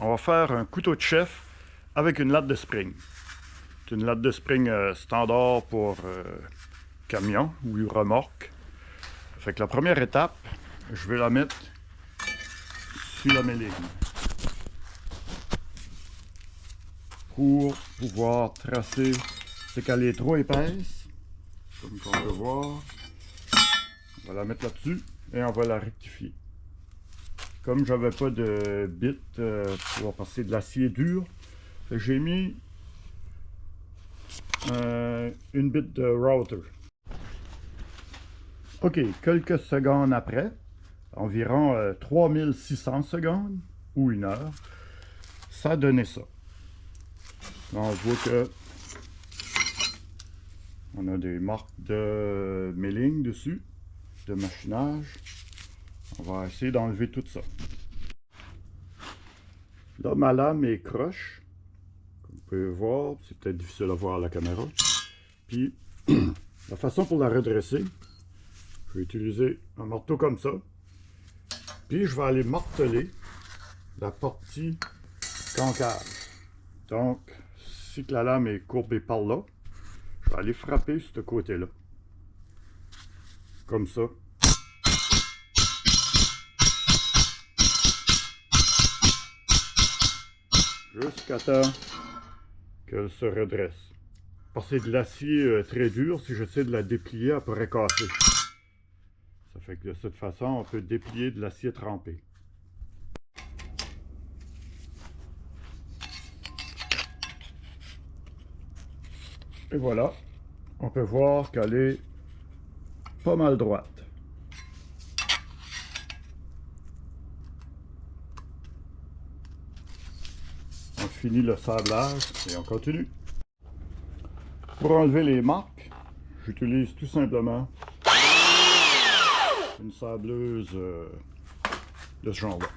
On va faire un couteau de chef avec une latte de spring. C'est une latte de spring standard pour camion ou remorque. Fait que la première étape, je vais la mettre sur la méline pour pouvoir tracer. C'est qu'elle est trop épaisse, comme on peut voir. On va la mettre là-dessus et on va la rectifier. Comme j'avais pas de bit pour passer de l'acier dur, j'ai mis une bite de router. Ok, quelques secondes après, environ 3600 secondes ou une heure, ça a donné ça. On voit que on a des marques de milling dessus, de machinage. On va essayer d'enlever tout ça. Là, ma lame est croche. Comme vous pouvez voir, c'est peut-être difficile à voir à la caméra. Puis, la façon pour la redresser, je vais utiliser un marteau comme ça. Puis, je vais aller marteler la partie cancave. Donc, si la lame est courbée par là, je vais aller frapper ce côté-là. Comme ça. Jusqu'à temps qu'elle se redresse. Parce que c'est de l'acier très dur, si j'essaie de la déplier, elle pourrait casser. Ça fait que de cette façon, on peut déplier de l'acier trempé. Et voilà, on peut voir qu'elle est pas mal droite. On finit le sablage et on continue. Pour enlever les marques, j'utilise tout simplement une sableuse de ce genre-là.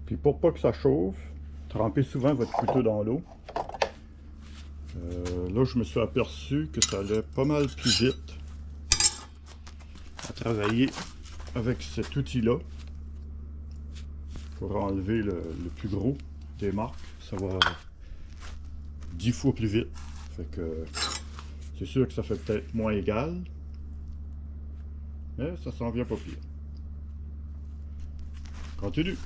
Puis pour pas que ça chauffe, trempez souvent votre couteau dans l'eau. Là, je me suis aperçu que ça allait pas mal plus vite à travailler avec cet outil-là pour enlever le plus gros des marques. Ça va 10 fois plus vite. Fait que c'est sûr que ça fait peut-être moins égal, mais ça s'en vient pas pire. Continue.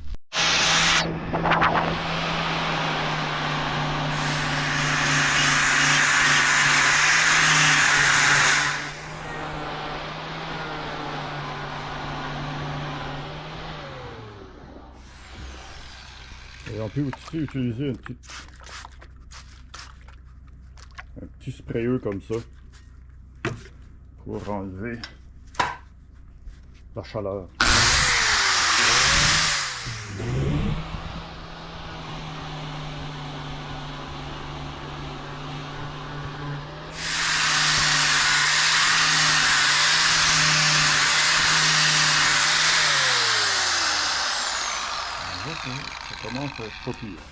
Et on peut aussi utiliser un petit sprayeux comme ça pour enlever la chaleur. Ça commence à être pas pire.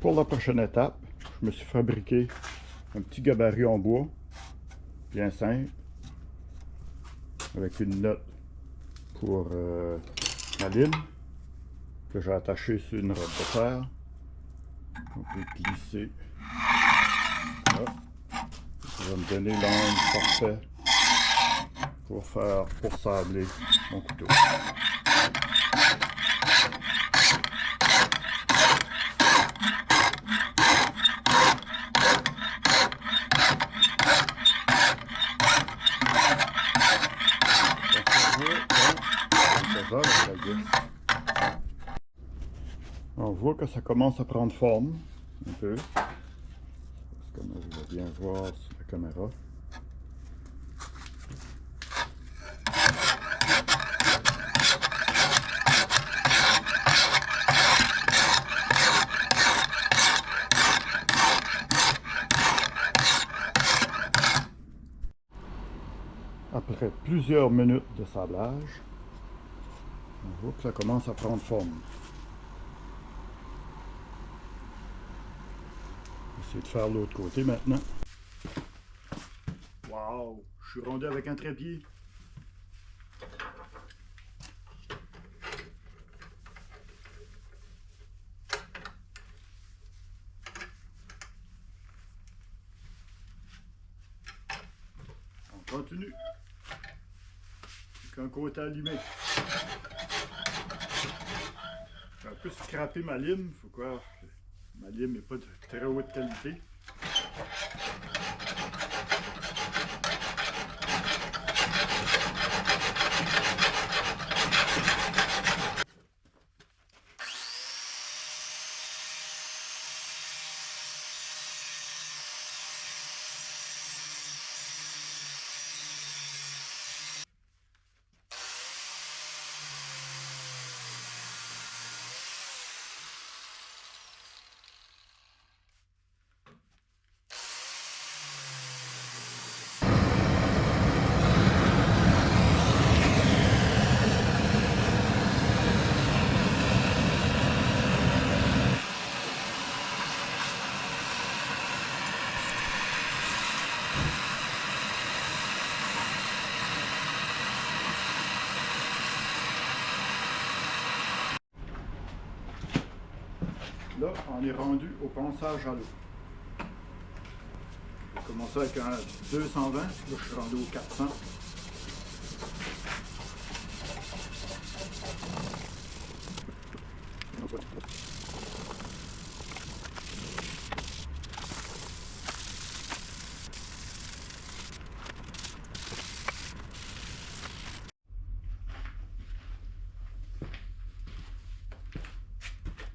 Pour la prochaine étape, je me suis fabriqué un petit gabarit en bois, bien simple, avec une note pour ma lime, que j'ai attachée sur une robe de fer. On peut glisser. Là. Ça va me donner l'angle parfait pour sabler mon couteau. On voit que ça commence à prendre forme un peu. Comme je vais bien voir sur la caméra. Après plusieurs minutes de sablage, On voit que ça commence à prendre forme. On va essayer de faire l'autre côté maintenant. Wow! Je suis rendu avec un trépied. On continue. Qu'un côté allumé. J'ai un peu scrappé ma lime. Faut quoi? Ma lime n'est pas de très haute qualité. Là, on est rendu au ponçage à l'eau. J'ai commencé avec un 220, là je suis rendu au 400.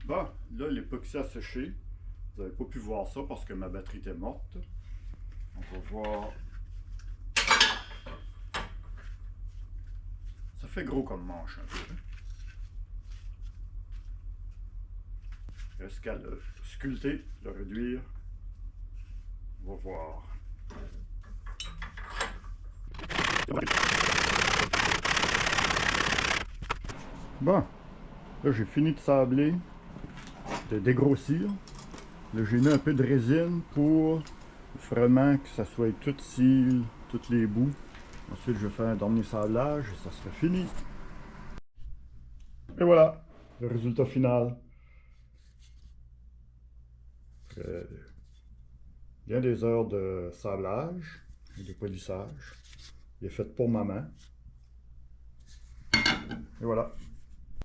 Bon, là l'époxy a séché. Vous n'avez pas pu voir ça parce que ma batterie était morte. On va voir. Ça fait gros comme manche un peu. Reste qu'à le sculpter, le réduire. On va voir. Bon, là j'ai fini de sabler, de dégrossir. Là j'ai mis un peu de résine pour vraiment que ça soit tout cils, tous les bouts. Ensuite je vais faire un dernier sablage et ça sera fini. Et voilà, le résultat final. Après bien des heures de sablage et de polissage. Il est fait pour maman. Et voilà.